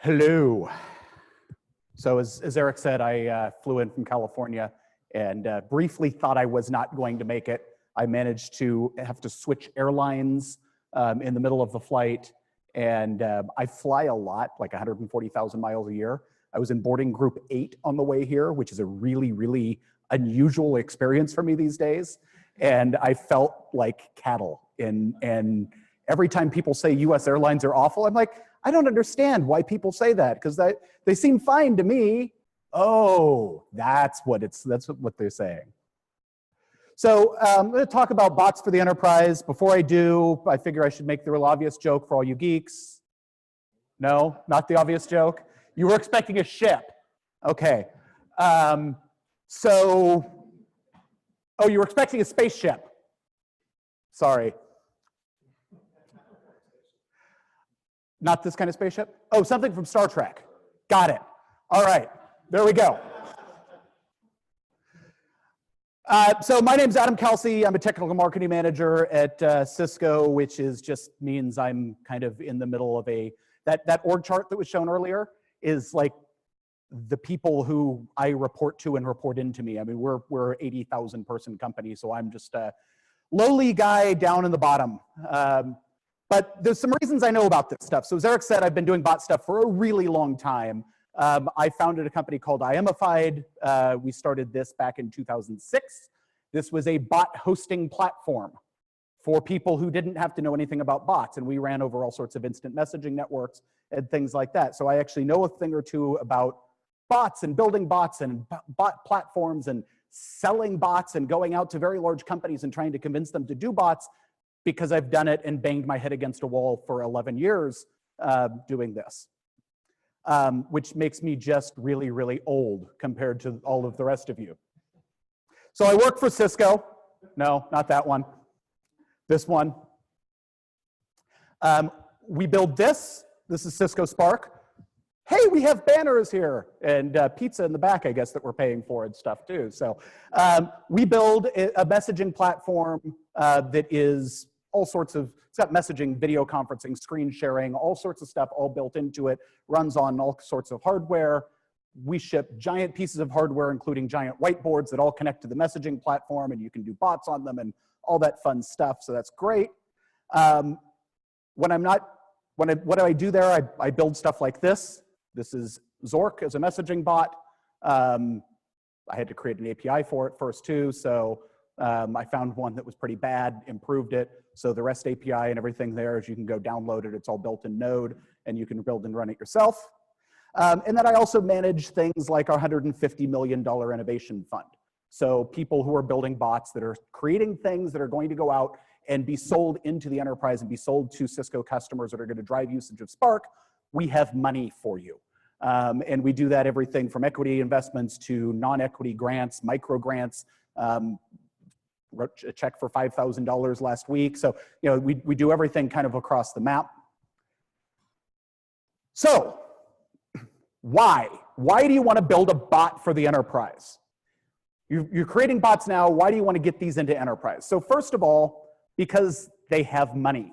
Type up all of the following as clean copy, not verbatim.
Hello. So as Eric said, I flew in from California and briefly thought I was not going to make it. I managed to have to switch airlines in the middle of the flight, and I fly a lot, like 140,000 miles a year. I was in boarding group 8 on the way here, which is a really, really unusual experience for me these days. And I felt like cattle. And every time people say US airlines are awful, I'm like, I don't understand why people say that, because they seem fine to me. Oh, that's what they're saying. So I'm going to talk about bots for the enterprise. Before I do, I figure I should make the real obvious joke for all you geeks. No, not the obvious joke. You were expecting a ship. Okay. Oh, you were expecting a spaceship. Sorry. Not this kind of spaceship? Oh, something from Star Trek. Got it. All right, there we go. So my name's Adam Kalsey. I'm a technical marketing manager at Cisco, which just means I'm kind of in the middle of that org chart that was shown earlier is like the people who I report to and report into me. I mean, we're 80,000 person company, so I'm just a lowly guy down in the bottom. But there's some reasons I know about this stuff. So as Eric said, I've been doing bot stuff for a really long time. I founded a company called Iamified. We started this back in 2006. This was a bot hosting platform for people who didn't have to know anything about bots. And we ran over all sorts of instant messaging networks and things like that. So I actually know a thing or two about bots and building bots and bot platforms and selling bots and going out to very large companies and trying to convince them to do bots, because I've done it and banged my head against a wall for 11 years doing this, which makes me just really, really old compared to all of the rest of you. So I work for Cisco. No, not that one. This one. We build this. This is Cisco Spark. Hey, we have banners here and pizza in the back, I guess, that we're paying for and stuff too. So we build a messaging platform that is all sorts of, it's got messaging, video conferencing, screen sharing, all sorts of stuff all built into it, runs on all sorts of hardware. We ship giant pieces of hardware, including giant whiteboards that all connect to the messaging platform, and you can do bots on them and all that fun stuff, so that's great. What do I do there? I build stuff like this. This is Zork as a messaging bot. I had to create an API for it first too, so I found one that was pretty bad, improved it. So the REST API and everything there is you can go download it. It's all built in Node, and you can build and run it yourself. And then I also manage things like our $150 million innovation fund. So people who are building bots that are creating things that are going to go out and be sold into the enterprise and be sold to Cisco customers that are going to drive usage of Spark, we have money for you. And we do that everything from equity investments to non-equity grants, micro grants. Wrote a check for $5,000 last week. So, you know, we do everything kind of across the map. So, why? Why do you want to build a bot for the enterprise? You're creating bots now. Why do you want to get these into enterprise? So first of all, because they have money.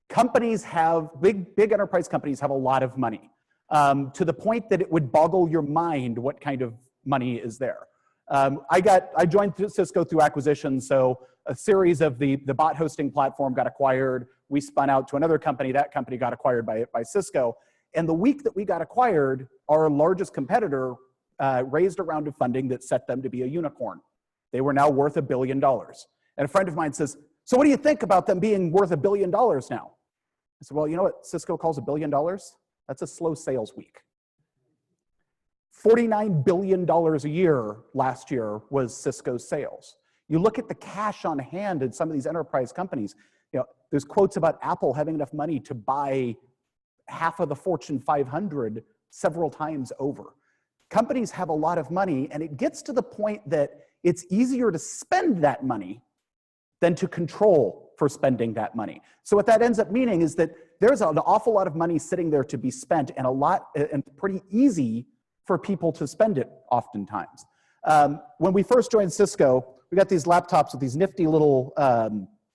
Companies have, big enterprise companies have a lot of money, to the point that it would boggle your mind what kind of money is there. I joined Cisco through acquisition, so a series of the bot hosting platform got acquired. We spun out to another company. That company got acquired by Cisco. And the week that we got acquired, our largest competitor raised a round of funding that set them to be a unicorn. They were now worth $1 billion. And a friend of mine says, so what do you think about them being worth $1 billion now? I said, well, you know what Cisco calls $1 billion? That's a slow sales week. $49 billion a year last year was Cisco's sales. You look at the cash on hand in some of these enterprise companies, you know, there's quotes about Apple having enough money to buy half of the Fortune 500 several times over. Companies have a lot of money, and it gets to the point that it's easier to spend that money than to control for spending that money. So what that ends up meaning is that there's an awful lot of money sitting there to be spent, and pretty easy for people to spend it oftentimes. When we first joined Cisco, we got these laptops with these nifty little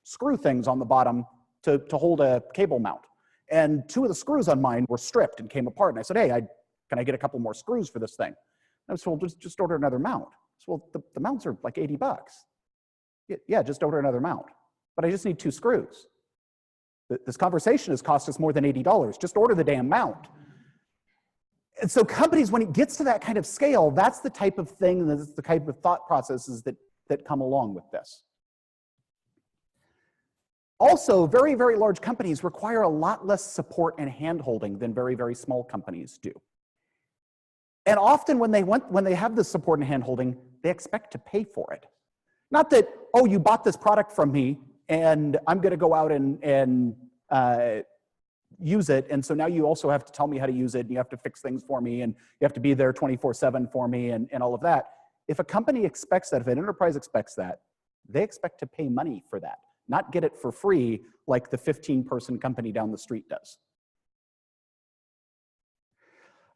screw things on the bottom to hold a cable mount. and 2 of the screws on mine were stripped and came apart. And I said, hey, can I get a couple more screws for this thing? And I was told, just order another mount. So, well, the mounts are like 80 bucks. Yeah, just order another mount. But I just need 2 screws. This conversation has cost us more than $80. Just order the damn mount. And so companies, when it gets to that kind of scale, that's the type of thing, that's the type of thought processes that come along with this. Also, very, very large companies require a lot less support and hand-holding than very, very small companies do. And often when they have this support and hand-holding, they expect to pay for it. Not that, oh, you bought this product from me, and I'm going to go out and use it, and so now you also have to tell me how to use it, and you have to fix things for me, and you have to be there 24/7 for me, and all of that. If a company expects that, if an enterprise expects that, they expect to pay money for that, not get it for free like the 15-person company down the street does.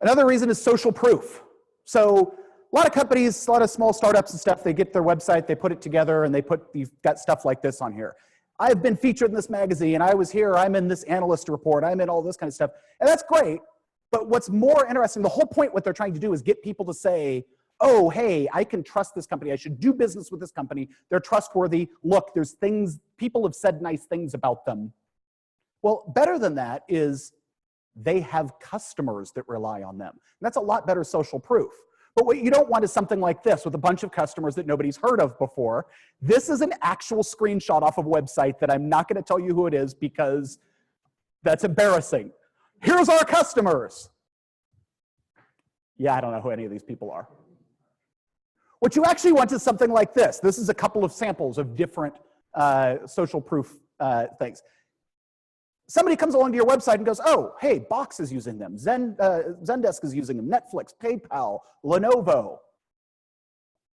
Another reason is social proof. So a lot of companies, a lot of small startups and stuff, they get their website, they put it together, and you've got stuff like this on here. I've been featured in this magazine, I was here, I'm in this analyst report, I'm in all this kind of stuff. And that's great, but what's more interesting, the whole point what they're trying to do is get people to say, oh, hey, I can trust this company, I should do business with this company, they're trustworthy, look, there's things, people have said nice things about them. Well, better than that is they have customers that rely on them. And that's a lot better social proof. But what you don't want is something like this with a bunch of customers that nobody's heard of before. This is an actual screenshot off of a website that I'm not going to tell you who it is because that's embarrassing. Here's our customers. Yeah, I don't know who any of these people are. What you actually want is something like this. This is a couple of samples of different social proof things. Somebody comes along to your website and goes, oh, hey, Box is using them, Zendesk is using them, Netflix, PayPal, Lenovo.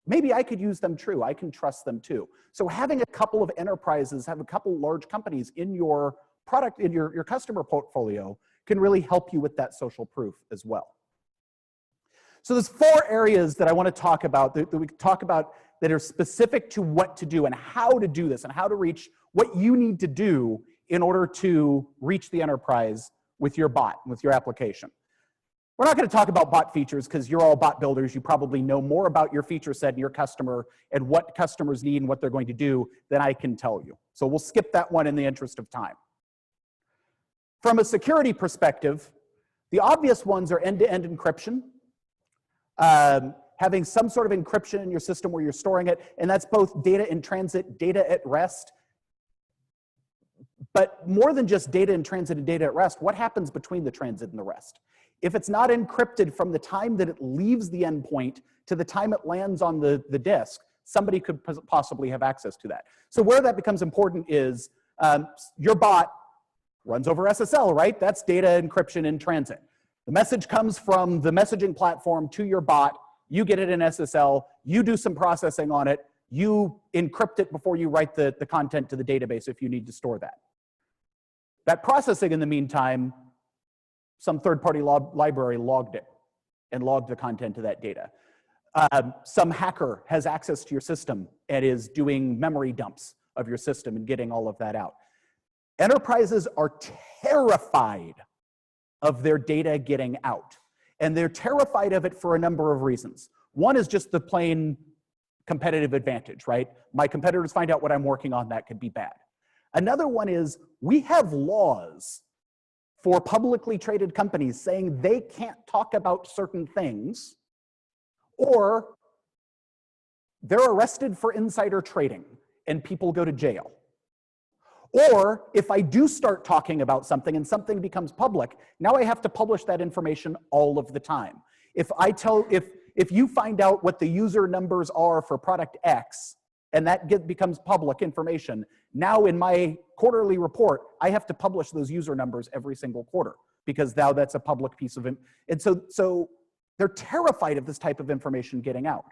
Maybe I could use them too. I can trust them too. So having a couple of enterprises, have a couple large companies in your product, in your customer portfolio can really help you with that social proof as well. So there's 4 areas that I want to talk about, that we talk about that are specific to what to do and how to do this and how to reach what you need to do in order to reach the enterprise with your bot, with your application. We're not going to talk about bot features because you're all bot builders. You probably know more about your feature set and your customer and what customers need and what they're going to do than I can tell you. So we'll skip that one in the interest of time. From a security perspective, the obvious ones are end-to-end encryption, having some sort of encryption in your system where you're storing it, and that's both data in transit, data at rest. But more than just data in transit and data at rest, what happens between the transit and the rest? If it's not encrypted from the time that it leaves the endpoint to the time it lands on the disk, somebody could possibly have access to that. So where that becomes important is your bot runs over SSL, right? That's data encryption in transit. The message comes from the messaging platform to your bot, you get it in SSL, you do some processing on it, you encrypt it before you write the content to the database if you need to store that. That processing in the meantime, some third-party library logged it and logged the content to that data. Some hacker has access to your system and is doing memory dumps of your system and getting all of that out. Enterprises are terrified of their data getting out. And they're terrified of it for a number of reasons. One is just the plain competitive advantage, right? My competitors find out what I'm working on, that could be bad. Another one is we have laws for publicly traded companies saying they can't talk about certain things, or they're arrested for insider trading and people go to jail. Or if I do start talking about something and something becomes public, now I have to publish that information all of the time. If you find out what the user numbers are for product X, and that becomes public information, now in my quarterly report, I have to publish those user numbers every single quarter because now that's a public piece of it. And so they're terrified of this type of information getting out.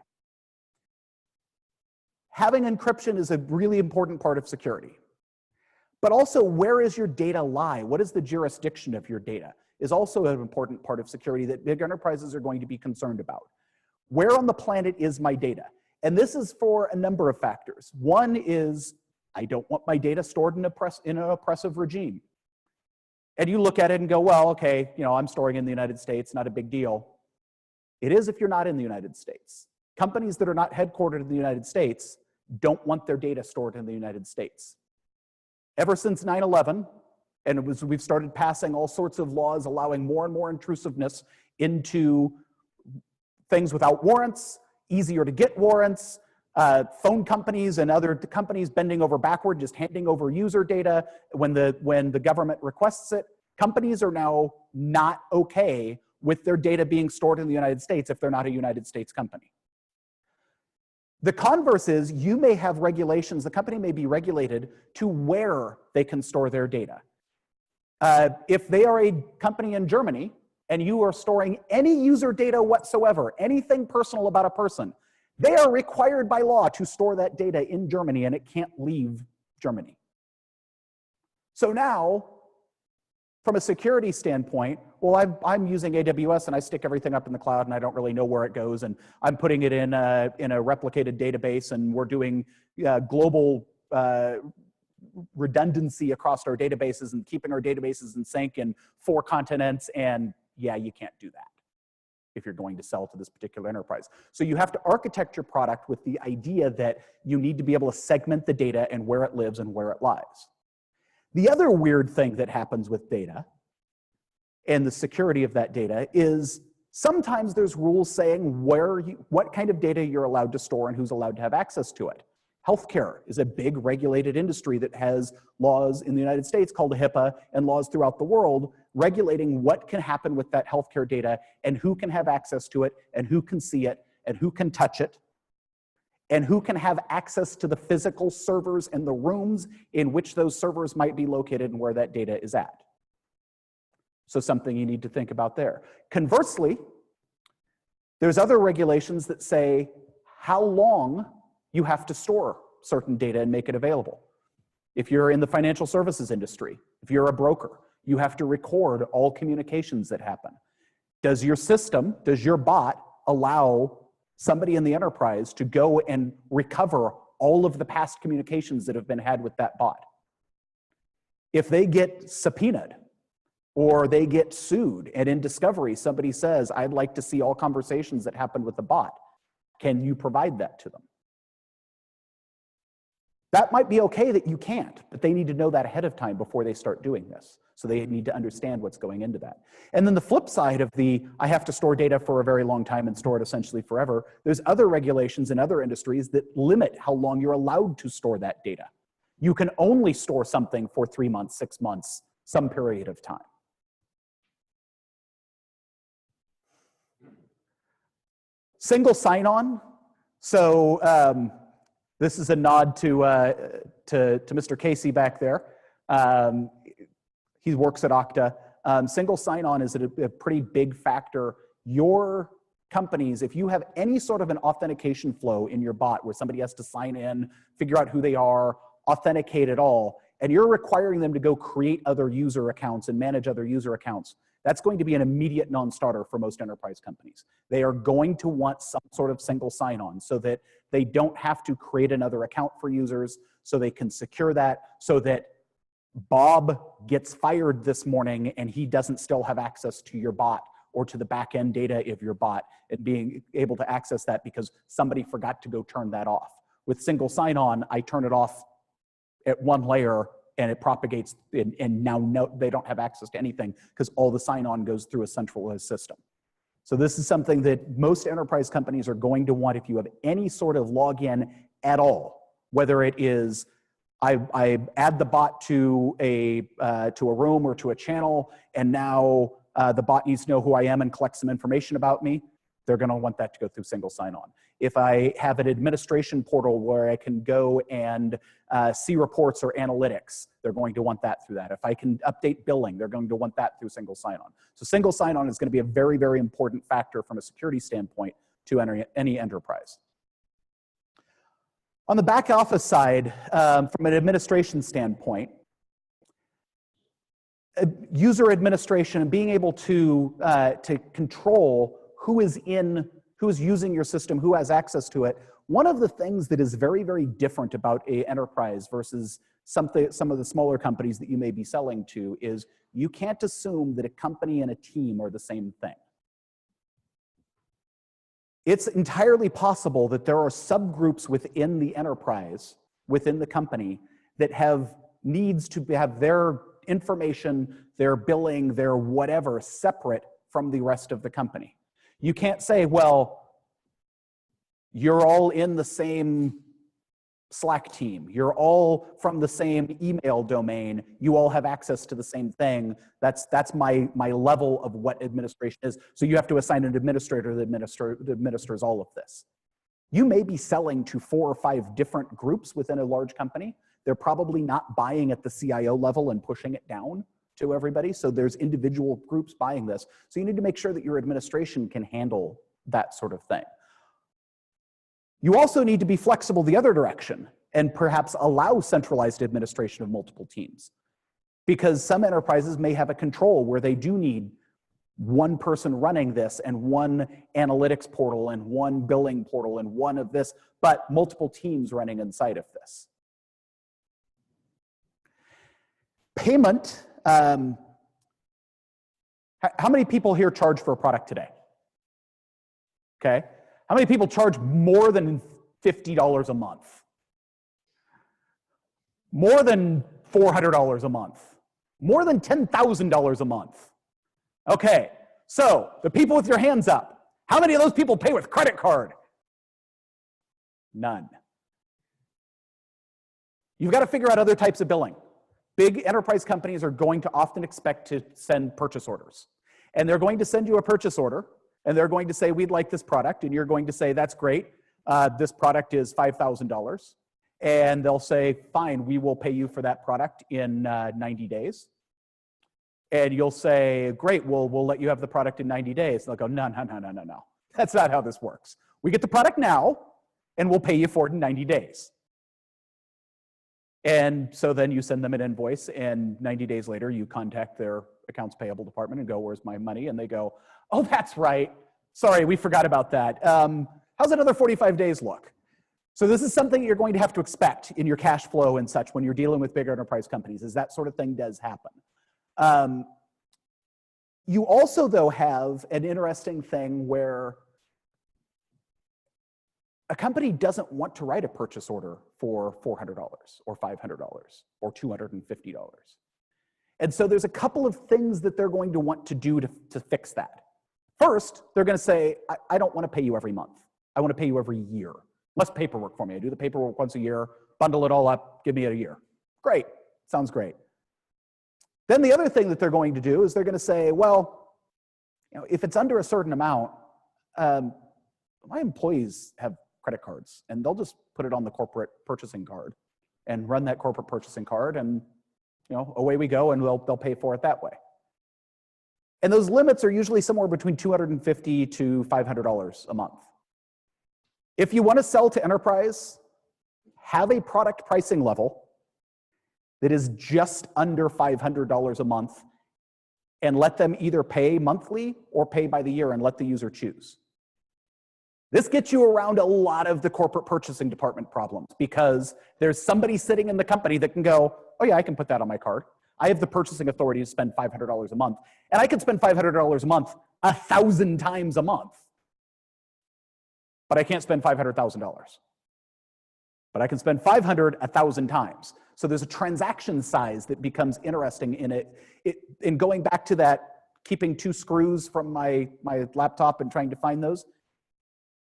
Having encryption is a really important part of security. But also, where is your data lie? What is the jurisdiction of your data is also an important part of security that big enterprises are going to be concerned about. Where on the planet is my data? And this is for a number of factors. One is, I don't want my data stored in an oppressive regime. And you look at it and go, well, okay, I'm storing in the United States, not a big deal. It is if you're not in the United States. Companies that are not headquartered in the United States don't want their data stored in the United States. Ever since 9/11, and we've started passing all sorts of laws allowing more and more intrusiveness into things without warrants, easier to get warrants, phone companies and other companies bending over backward, just handing over user data when the government requests it. Companies are now not okay with their data being stored in the United States if they're not a United States company. The converse is you may have regulations, the company may be regulated to where they can store their data. If they are a company in Germany and you are storing any user data whatsoever, anything personal about a person, they are required by law to store that data in Germany and it can't leave Germany. So now, from a security standpoint, well, I'm using AWS and I stick everything up in the cloud and I don't really know where it goes, and I'm putting it in a replicated database, and we're doing global redundancy across our databases and keeping our databases in sync in 4 continents, and yeah, you can't do that if you're going to sell to this particular enterprise. So you have to architect your product with the idea that you need to be able to segment the data and where it lives and where it lies. The other weird thing that happens with data and the security of that data is sometimes there's rules saying what kind of data you're allowed to store and who's allowed to have access to it. Healthcare is a big regulated industry that has laws in the United States called HIPAA and laws throughout the world regulating what can happen with that healthcare data and who can have access to it and who can see it and who can touch it and who can have access to the physical servers and the rooms in which those servers might be located and where that data is at. So something you need to think about there. Conversely, there's other regulations that say how long you have to store certain data and make it available. If you're in the financial services industry, if you're a broker, you have to record all communications that happen. Does your system, does your bot allow somebody in the enterprise to go and recover all of the past communications that have been had with that bot? If they get subpoenaed or they get sued and in discovery somebody says, I'd like to see all conversations that happened with the bot, can you provide that to them? That might be okay that you can't, but they need to know that ahead of time before they start doing this. So they need to understand what's going into that. And then the flip side of I have to store data for a very long time and store it essentially forever, there's other regulations in other industries that limit how long you're allowed to store that data. You can only store something for 3 months, 6 months, some period of time. Single sign-on. So this is a nod to Mr. Kalsey back there. He works at Okta. Single sign-on is a pretty big factor. Your companies, if you have any sort of an authentication flow in your bot where somebody has to sign in, figure out who they are, authenticate it all, and you're requiring them to go create other user accounts and manage other user accounts, that's going to be an immediate non-starter for most enterprise companies. They are going to want some sort of single sign-on so that they don't have to create another account for users, so they can secure that, so that Bob gets fired this morning and he doesn't still have access to your bot or to the back-end data of your bot and being able to access that because somebody forgot to go turn that off. With single sign-on, I turn it off at one layer and it propagates, and now they don't have access to anything because all the sign-on goes through a centralized system. So this is something that most enterprise companies are going to want if you have any sort of login at all, whether it is I add the bot to a room or to a channel, and now the bot needs to know who I am and collect some information about me. They're going to want that to go through single sign-on. If I have an administration portal where I can go and see reports or analytics, they're going to want that through that. If I can update billing, they're going to want that through single sign-on. So single sign-on is going to be a very, very important factor from a security standpoint to any enterprise. On the back office side, from an administration standpoint, user administration and being able to control who is using your system, who has access to it. One of the things that is very, very different about an enterprise versus some of the smaller companies that you may be selling to is you can't assume that a company and a team are the same thing. It's entirely possible that there are subgroups within the enterprise, within the company, that have needs to have their information, their billing, their whatever separate from the rest of the company. You can't say, well, you're all in the same Slack team. You're all from the same email domain. You all have access to the same thing. That's my level of what administration is. So you have to assign an administrator that administers all of this. You may be selling to 4 or 5 different groups within a large company. They're probably not buying at the CIO level and pushing it down to everybody. So there's individual groups buying this. So you need to make sure that your administration can handle that sort of thing. You also need to be flexible the other direction and perhaps allow centralized administration of multiple teams. Because some enterprises may have a control where they do need one person running this and one analytics portal and one billing portal and one of this, but multiple teams running inside of this. Payment. How many people here charge for a product today? Okay. How many people charge more than $50 a month? More than $400 a month? More than $10,000 a month? Okay, so the people with your hands up, how many of those people pay with credit card? None. You've got to figure out other types of billing. Big enterprise companies are going to often expect to send purchase orders. And they're going to send you a purchase order, and they're going to say, we'd like this product, and you're going to say, that's great. This product is $5,000. And they'll say, fine, we will pay you for that product in 90 days. And you'll say, great, we'll let you have the product in 90 days. And they'll go, no. That's not how this works. We get the product now, and we'll pay you for it in 90 days. And so then you send them an invoice, and 90 days later, you contact their accounts payable department and go, where's my money? And they go, oh, that's right. Sorry, we forgot about that. How's another 45 days look? So this is something you're going to have to expect in your cash flow and such when you're dealing with bigger enterprise companies, is that sort of thing does happen. You also, though, have an interesting thing where a company doesn't want to write a purchase order for $400 or $500 or $250. And so there's a couple of things that they're going to want to do to fix that. First, they're going to say, I don't want to pay you every month. I want to pay you every year. Less paperwork for me. I do the paperwork once a year, bundle it all up, give me it a year. Great, sounds great. Then the other thing that they're going to do is they're going to say, well, if it's under a certain amount, my employees have credit cards, and they'll just put it on the corporate purchasing card and run that corporate purchasing card, and away we go, and they'll pay for it that way. And those limits are usually somewhere between $250 to $500 a month. If you want to sell to enterprise, have a product pricing level that is just under $500 a month, and let them either pay monthly or pay by the year, and let the user choose. This gets you around a lot of the corporate purchasing department problems, because there's somebody sitting in the company that can go, oh yeah, I can put that on my card. I have the purchasing authority to spend $500 a month, and I can spend $500 a month 1,000 times a month. But I can't spend $500,000. But I can spend 500 1,000 times. So there's a transaction size that becomes interesting in it. In going back to that, keeping 2 screws from my laptop and trying to find those,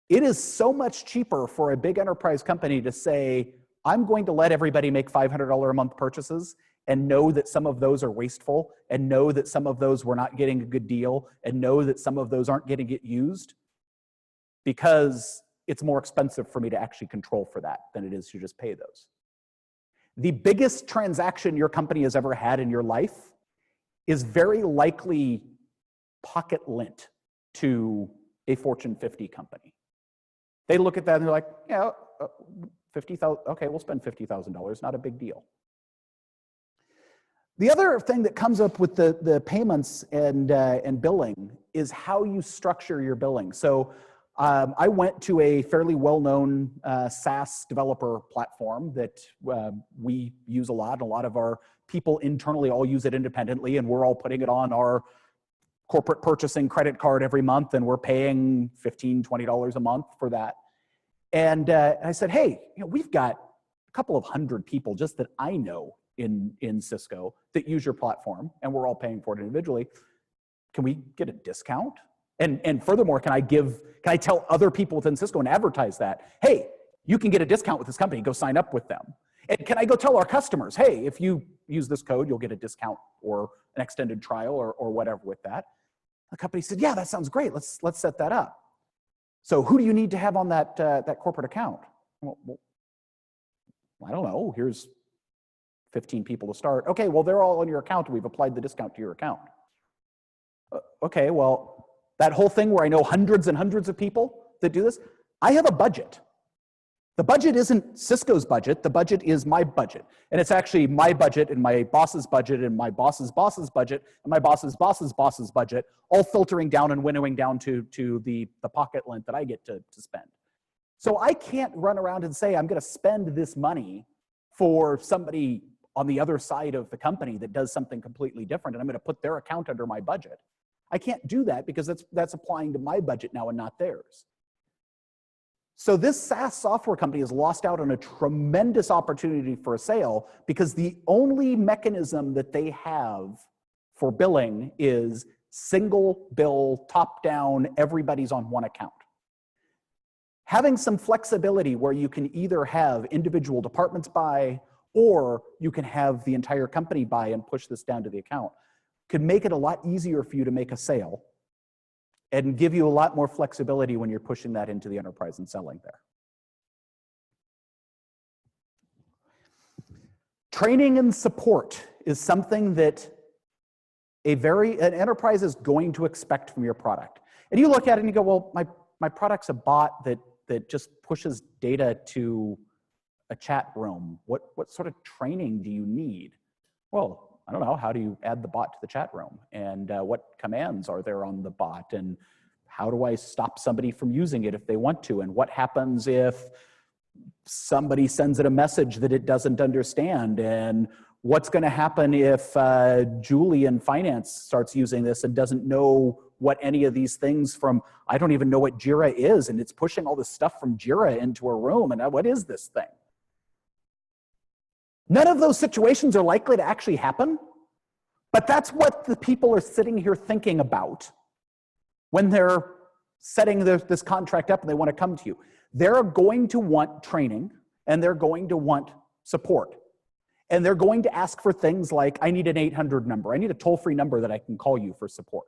it is so much cheaper for a big enterprise company to say, I'm going to let everybody make $500 a month purchases and know that some of those are wasteful, and know that some of those we're not getting a good deal, and know that some of those aren't going to get used, because it's more expensive for me to actually control for that than it is to just pay those. The biggest transaction your company has ever had in your life is very likely pocket lint to a Fortune 50 company. They look at that and they're like, yeah, 50,000, okay, we'll spend $50,000, not a big deal. The other thing that comes up with the payments and billing is how you structure your billing. So I went to a fairly well-known SaaS developer platform that we use a lot, and a lot of our people internally all use it independently, and we're all putting it on our corporate purchasing credit card every month, and we're paying $15, $20 a month for that. And I said, hey, we've got a couple of hundred people just that I know in Cisco that use your platform, and we're all paying for it individually. Can we get a discount? And furthermore, can I tell other people within Cisco and advertise that, hey, you can get a discount with this company, go sign up with them. And can I go tell our customers, hey, if you use this code, you'll get a discount or an extended trial or whatever with that. The company said, yeah, that sounds great. Let's set that up. So who do you need to have on that corporate account? Well, I don't know. Here's 15 people to start. Okay, well, they're all on your account. We've applied the discount to your account. Okay, well, that whole thing where I know hundreds and hundreds of people that do this, I have a budget. The budget isn't Cisco's budget. The budget is my budget. And it's actually my budget and my boss's budget and my boss's boss's budget and my boss's boss's boss's budget, all filtering down and winnowing down to the pocket lint that I get to spend. So I can't run around and say, I'm going to spend this money for somebody on the other side of the company that does something completely different, and I'm going to put their account under my budget. I can't do that because that's applying to my budget now and not theirs. So this SaaS software company has lost out on a tremendous opportunity for a sale because the only mechanism that they have for billing is single bill, top down, everybody's on one account. Having some flexibility where you can either have individual departments buy or you can have the entire company buy and push this down to the account could make it a lot easier for you to make a sale and give you a lot more flexibility when you're pushing that into the enterprise and selling there. Training and support is something that an enterprise is going to expect from your product. And you look at it and you go, well, my product's a bot that just pushes data to a chat room. What sort of training do you need? Well, I don't know, how do you add the bot to the chat room? And what commands are there on the bot? And how do I stop somebody from using it if they want to? And what happens if somebody sends it a message that it doesn't understand? And what's going to happen if Julie in finance starts using this and doesn't know what any of these things from, I don't even know what Jira is, and it's pushing all this stuff from Jira into a room, and what is this thing? None of those situations are likely to actually happen, but that's what the people are sitting here thinking about when they're setting this contract up and they want to come to you. They're going to want training, and they're going to want support. And they're going to ask for things like, I need an 800 number. I need a toll-free number that I can call you for support.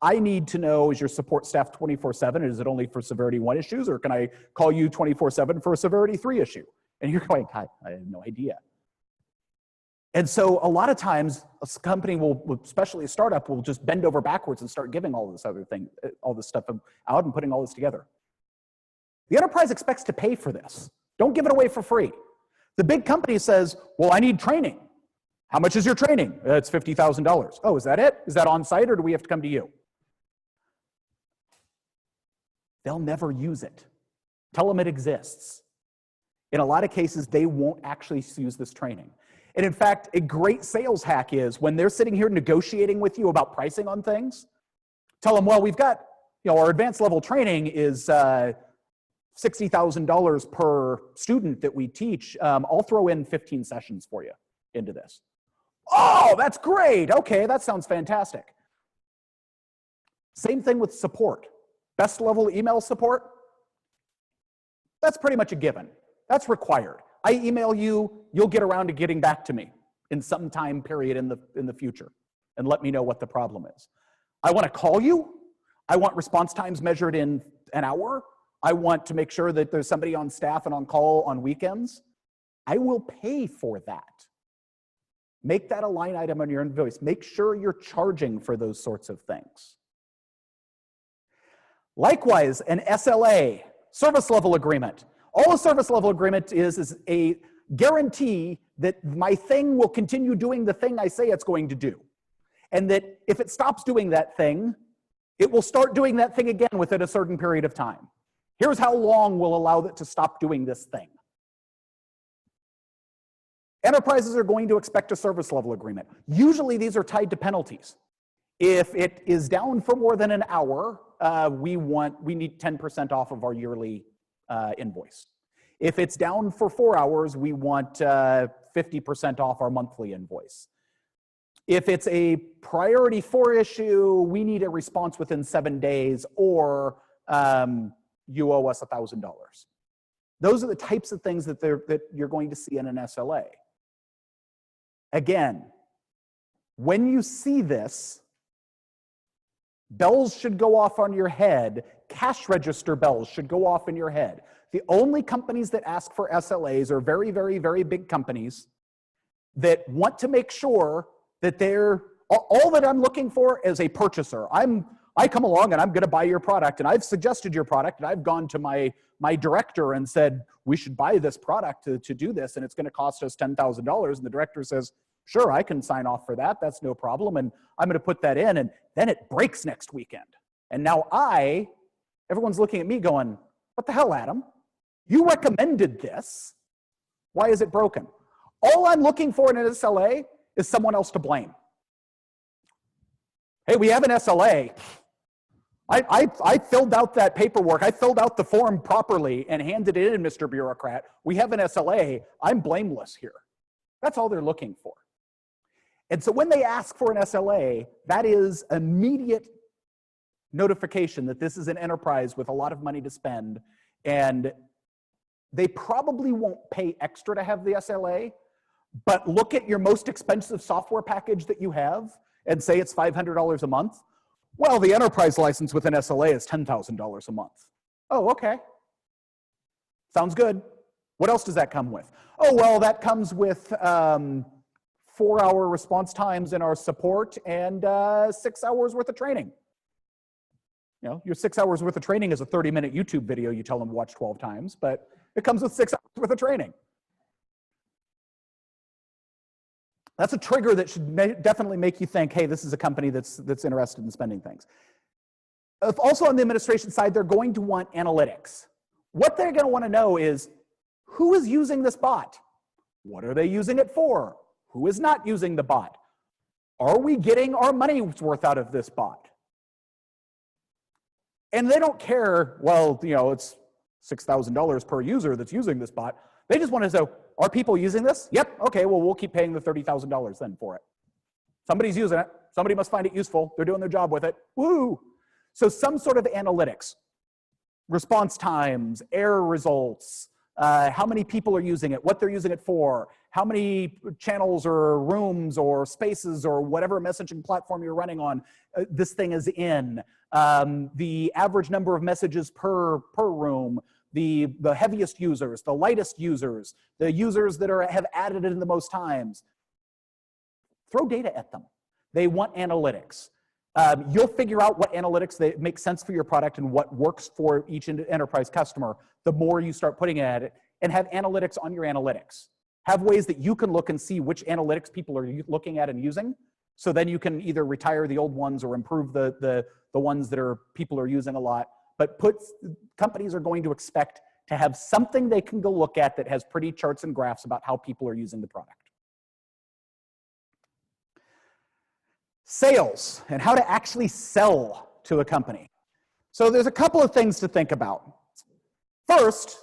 I need to know, is your support staff 24/7? Is it only for severity 1 issues, or can I call you 24/7 for a severity 3 issue? And you're going, I have no idea. And so a lot of times a company will, especially a startup, will just bend over backwards and start giving all this stuff out and putting all this together. The enterprise expects to pay for this. Don't give it away for free. The big company says, well, I need training. How much is your training? It's $50,000. Oh, is that it? Is that on site, or do we have to come to you? They'll never use it. Tell them it exists. In a lot of cases, they won't actually use this training. And in fact, a great sales hack is when they're sitting here negotiating with you about pricing on things, tell them, well, we've got, our advanced level training is $60,000 per student that we teach. I'll throw in 15 sessions for you into this. Oh, that's great. Okay, that sounds fantastic. Same thing with support. Best level email support, that's pretty much a given. That's required. I email you, you'll get around to getting back to me in some time period in the future and let me know what the problem is. I want to call you. I want response times measured in an hour. I want to make sure that there's somebody on staff and on call on weekends. I will pay for that. Make that a line item on your invoice. Make sure you're charging for those sorts of things. Likewise, an SLA, service level agreement. All a service level agreement is a guarantee that my thing will continue doing the thing I say it's going to do. And that if it stops doing that thing, It will start doing that thing again within a certain period of time. Here's how long we'll allow it to stop doing this thing. Enterprises are going to expect a service level agreement. Usually these are tied to penalties. If it is down for more than an hour, we need 10% off of our yearly invoice. If it's down for 4 hours, we want 50% off our monthly invoice. If it's a priority 4 issue, we need a response within 7 days, or you owe us $1,000. Those are the types of things that you're going to see in an SLA. Again, when you see this, bells should go off on your head. Cash register bells should go off in your head. The only companies that ask for SLAs are very, very, very big companies that want to make sure that all that I'm looking for is a purchaser. I come along and I'm going to buy your product, and I've suggested your product, and I've gone to my director and said, we should buy this product to do this, and it's going to cost us $10,000. And the director says, sure, I can sign off for that. That's no problem. And I'm going to put that in, and then it breaks next weekend. And now everyone's looking at me going, what the hell, Adam? You recommended this. Why is it broken? All I'm looking for in an SLA is someone else to blame. Hey, we have an SLA. I filled out that paperwork. I filled out the form properly and handed it in, Mr. Bureaucrat. We have an SLA. I'm blameless here. That's all they're looking for. And so when they ask for an SLA, that is immediate notification that this is an enterprise with a lot of money to spend, and they probably won't pay extra to have the SLA, but look at your most expensive software package that you have and say it's $500 a month. Well, the enterprise license with an SLA is $10,000 a month. Oh, okay. Sounds good. What else does that come with? Oh, well, that comes with 4-hour response times in our support and 6 hours worth of training. You know, your 6 hours worth of training is a 30-minute YouTube video you tell them to watch 12 times, but it comes with 6 hours worth of training. That's a trigger that should definitely make you think, hey, this is a company that's interested in spending things. Also on the administration side, they're going to want analytics. What they're going to want to know is, who is using this bot? What are they using it for? Who is not using the bot? Are we getting our money's worth out of this bot? And they don't care, well, you know, it's $6,000 per user that's using this bot. They just want to know, are people using this? Yep, okay, well, we'll keep paying the $30,000 then for it. Somebody's using it. Somebody must find it useful. They're doing their job with it. Woo! So some sort of analytics, response times, error results, how many people are using it, what they're using it for, how many channels or rooms or spaces or whatever messaging platform you're running on this thing is in, the average number of messages per room, the heaviest users, the lightest users, the users that have added it in the most times. Throw data at them. They want analytics. You'll figure out what analytics that make sense for your product and what works for each enterprise customer the more you start putting at it, and have analytics on your analytics. Have ways that you can look and see which analytics people are looking at and using, so then you can either retire the old ones or improve the ones that people are using a lot. But companies are going to expect to have something they can go look at that has pretty charts and graphs about how people are using the product. Sales, and how to actually sell to a company. So there's a couple of things to think about. First,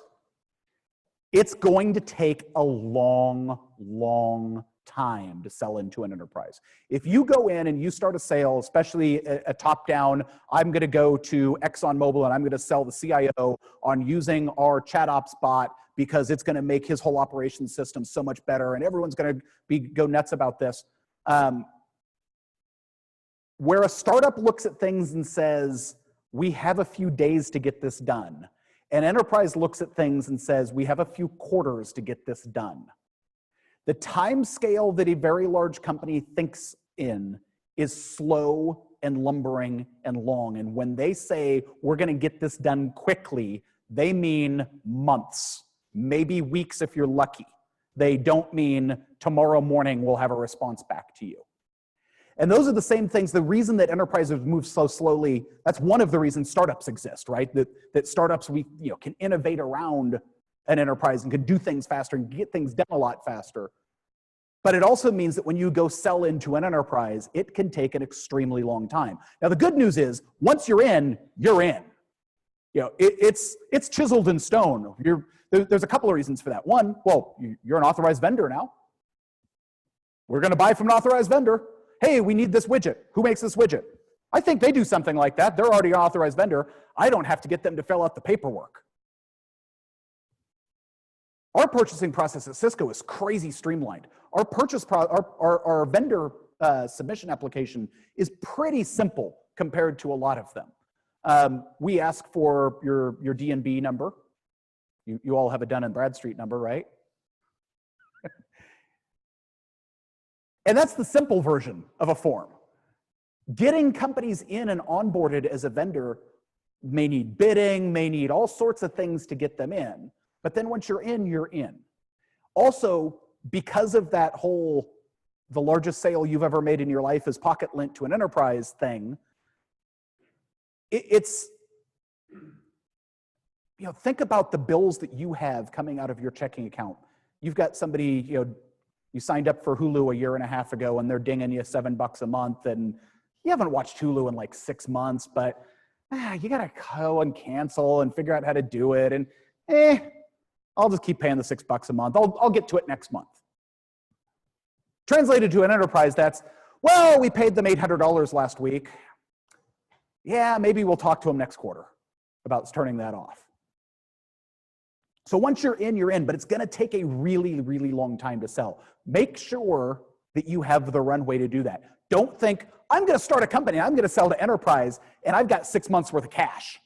it's going to take a long, long time to sell into an enterprise. If you go in and you start a sale, especially a top-down, I'm going to go to ExxonMobil and I'm going to sell the CIO on using our ChatOps bot because it's going to make his whole operations system so much better, and everyone's going to go nuts about this. Where a startup looks at things and says, we have a few days to get this done, an enterprise looks at things and says, we have a few quarters to get this done. The time scale that a very large company thinks in is slow and lumbering and long. And when they say, we're going to get this done quickly, they mean months, maybe weeks if you're lucky. They don't mean tomorrow morning we'll have a response back to you. And those are the same things. The reason that enterprises move so slowly, that's one of the reasons startups exist, right? That startups, can innovate around an enterprise and can do things faster and get things done a lot faster. But it also means that when you go sell into an enterprise, it can take an extremely long time. Now, the good news is, once you're in, you're in. It's chiseled in stone. There's a couple of reasons for that. One, well, you're an authorized vendor now. We're going to buy from an authorized vendor. Hey, we need this widget. Who makes this widget? I think they do something like that. They're already an authorized vendor. I don't have to get them to fill out the paperwork. Our purchasing process at Cisco is crazy streamlined. Our vendor submission application is pretty simple compared to a lot of them. We ask for your D&B number. You all have a Dun & Bradstreet number, right? And that's the simple version of a form. Getting companies in and onboarded as a vendor may need bidding, may need all sorts of things to get them in. But then once you're in, you're in. Also, because of that whole, the largest sale you've ever made in your life is pocket lint to an enterprise thing, think about the bills that you have coming out of your checking account. You've got somebody, you signed up for Hulu a year and a half ago and they're dinging you $7 a month, and you haven't watched Hulu in like 6 months, but you gotta go and cancel and figure out how to do it, and I'll just keep paying the $6 a month. I'll get to it next month. Translated to an enterprise, that's, well, we paid them $800 last week. Yeah, maybe we'll talk to them next quarter about turning that off. So once you're in, but it's gonna take a really, really long time to sell. Make sure that you have the runway to do that. Don't think, I'm gonna start a company, I'm gonna sell to enterprise, and I've got 6 months worth of cash.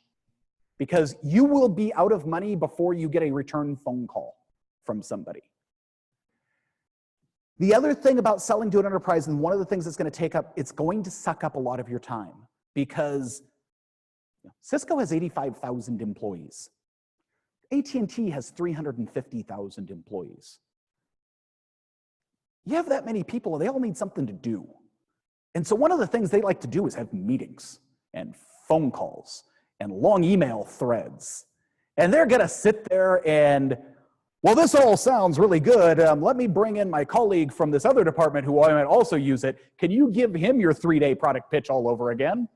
Because you will be out of money before you get a return phone call from somebody. The other thing about selling to an enterprise, and one of the things it's going to suck up a lot of your time, because Cisco has 85,000 employees. AT&T has 350,000 employees. You have that many people, they all need something to do. And so one of the things they like to do is have meetings and phone calls and long email threads. And they're gonna sit there and, well, this all sounds really good. Let me bring in my colleague from this other department who might also use it. Can you give him your 3-day product pitch all over again?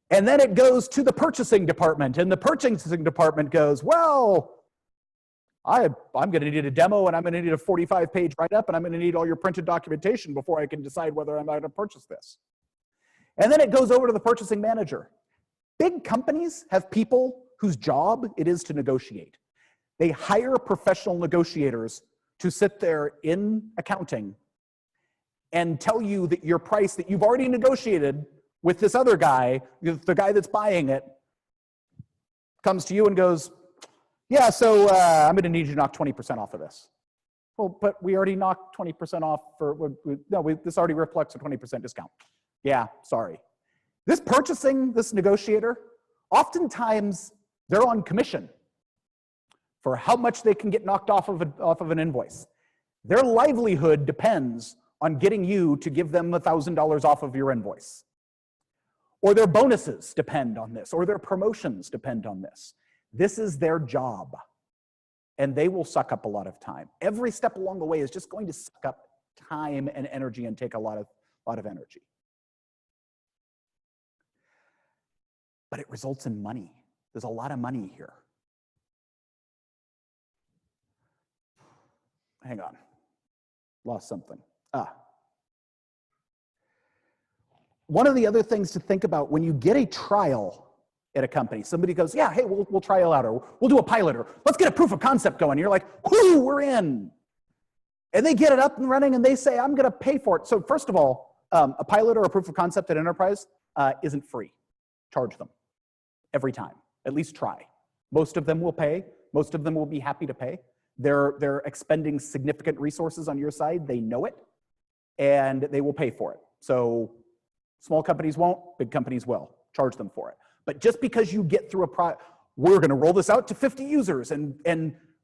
And then it goes to the purchasing department, and the purchasing department goes, well, I'm gonna need a demo, and I'm gonna need a 45-page write-up, and I'm gonna need all your printed documentation before I can decide whether I'm going to purchase this. And then it goes over to the purchasing manager. Big companies have people whose job it is to negotiate. They hire professional negotiators to sit there in accounting and tell you that your price that you've already negotiated with this other guy, the guy that's buying it, comes to you and goes, yeah, so I'm gonna need you to knock 20% off of this. Well, but we already knocked 20% off this already reflects a 20% discount. Yeah, sorry. This negotiator, oftentimes they're on commission for how much they can get knocked off of an invoice. Their livelihood depends on getting you to give them $1,000 off of your invoice. Or their bonuses depend on this, or their promotions depend on this. This is their job, and they will suck up a lot of time. Every step along the way is just going to suck up time and energy and take a lot of energy. But it results in money. There's a lot of money here. Hang on, lost something. One of the other things to think about when you get a trial at a company, somebody goes, yeah, hey, we'll trial out, or we'll do a pilot, or let's get a proof of concept going. You're like, whoo, we're in. And they get it up and running and they say, I'm gonna pay for it. So first of all, a pilot or a proof of concept at enterprise isn't free. Charge them every time, at least try. Most of them will pay. Most of them will be happy to pay. They're expending significant resources on your side. They know it, and they will pay for it. So small companies won't, big companies will. Charge them for it. But just because you get through we're gonna roll this out to 50 users, and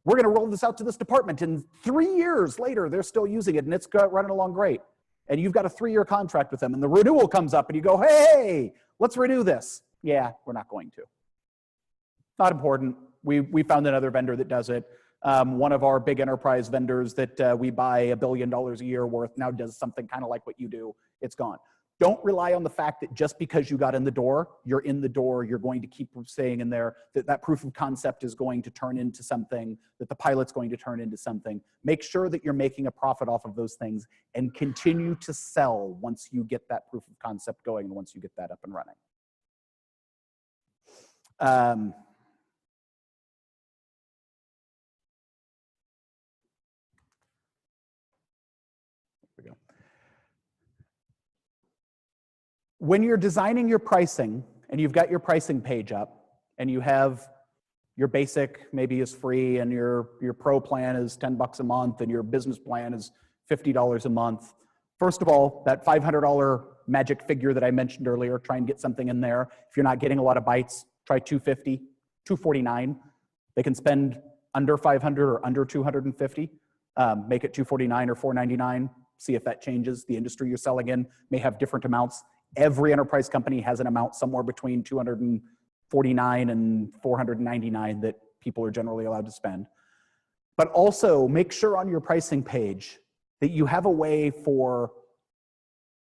we're gonna roll this out to this department, and 3 years later, they're still using it, and it's running along great. and you've got a 3-year contract with them, and the renewal comes up, and you go, hey, let's renew this. Yeah, we're not going to. Not important. We found another vendor that does it. One of our big enterprise vendors that we buy $1 billion a year worth now does something kind of like what you do. It's gone. Don't rely on the fact that just because you got in the door, you're in the door, you're going to keep staying in there, that proof of concept is going to turn into something, that the pilot's going to turn into something. Make sure that you're making a profit off of those things and continue to sell once you get that proof of concept going and once you get that up and running. When you're designing your pricing and you've got your pricing page up and you have your basic maybe is free and your pro plan is $10 a month and your business plan is $50 a month. First of all, that $500 magic figure that I mentioned earlier, try and get something in there. If you're not getting a lot of bytes, try $250, $249. They can spend under $500 or under $250. Make it $249 or $499. See if that changes. The industry you're selling in may have different amounts. Every enterprise company has an amount somewhere between $249 and $499 that people are generally allowed to spend. But also make sure on your pricing page that you have a way for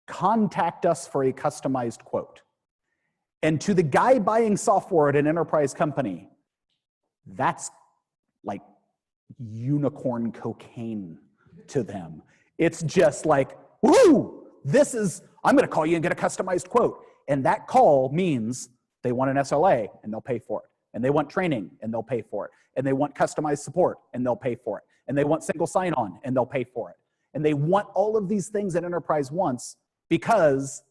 contact us for a customized quote. And to the guy buying software at an enterprise company, that's like unicorn cocaine to them. It's just like, woo, this is, I'm gonna call you and get a customized quote. And that call means they want an SLA and they'll pay for it. And they want training and they'll pay for it. And they want customized support and they'll pay for it. And they want single sign-on and they'll pay for it. And they want all of these things that enterprise wants because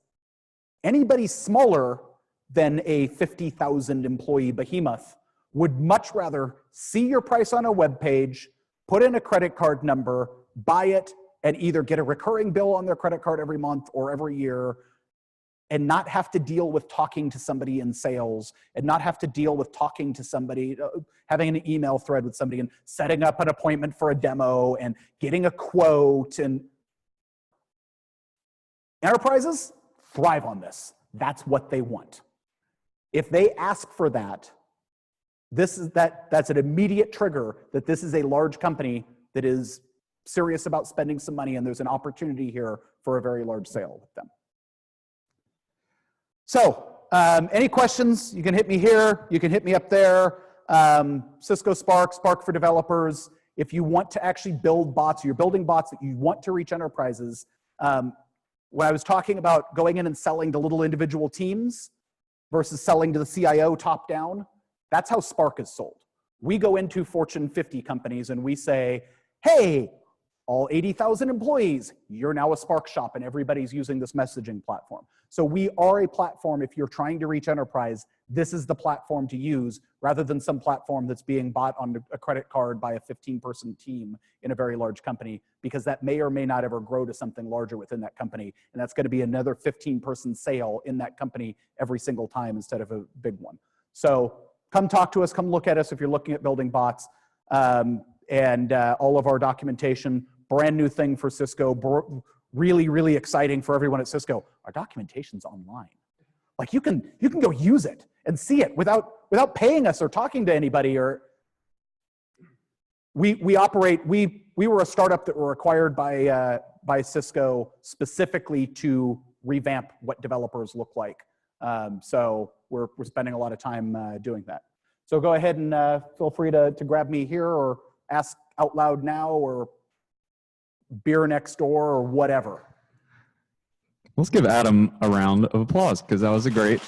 anybody smaller than a 50,000 employee behemoth would much rather see your price on a web page, put in a credit card number, buy it, and either get a recurring bill on their credit card every month or every year, and not have to deal with talking to somebody in sales, and not have to deal with talking to somebody, having an email thread with somebody, and setting up an appointment for a demo, and getting a quote. And enterprises thrive on this. That's what they want. If they ask for that, that's an immediate trigger that this is a large company that is serious about spending some money, and there's an opportunity here for a very large sale with them. So, any questions? You can hit me here. You can hit me up there. Cisco Spark, Spark for developers. If you want to actually build bots, you're building bots that you want to reach enterprises. When I was talking about going in and selling to little individual teams versus selling to the CIO top down, that's how Spark is sold. We go into Fortune 50 companies and we say, hey, all 80,000 employees, you're now a Spark shop and everybody's using this messaging platform. So we are a platform, if you're trying to reach enterprise, this is the platform to use rather than some platform that's being bought on a credit card by a 15-person team in a very large company, because that may or may not ever grow to something larger within that company. And that's gonna be another 15-person sale in that company every single time instead of a big one. So come talk to us, come look at us if you're looking at building bots. And all of our documentation, brand new thing for Cisco, really, really exciting for everyone at Cisco. Our documentation's online. Like you can go use it and see it without paying us or talking to anybody. Or we were a startup that were acquired by Cisco specifically to revamp what developers look like. So we're spending a lot of time doing that. So go ahead and feel free to grab me here or ask out loud now or beer next door or whatever. Let's give Adam a round of applause because that was a great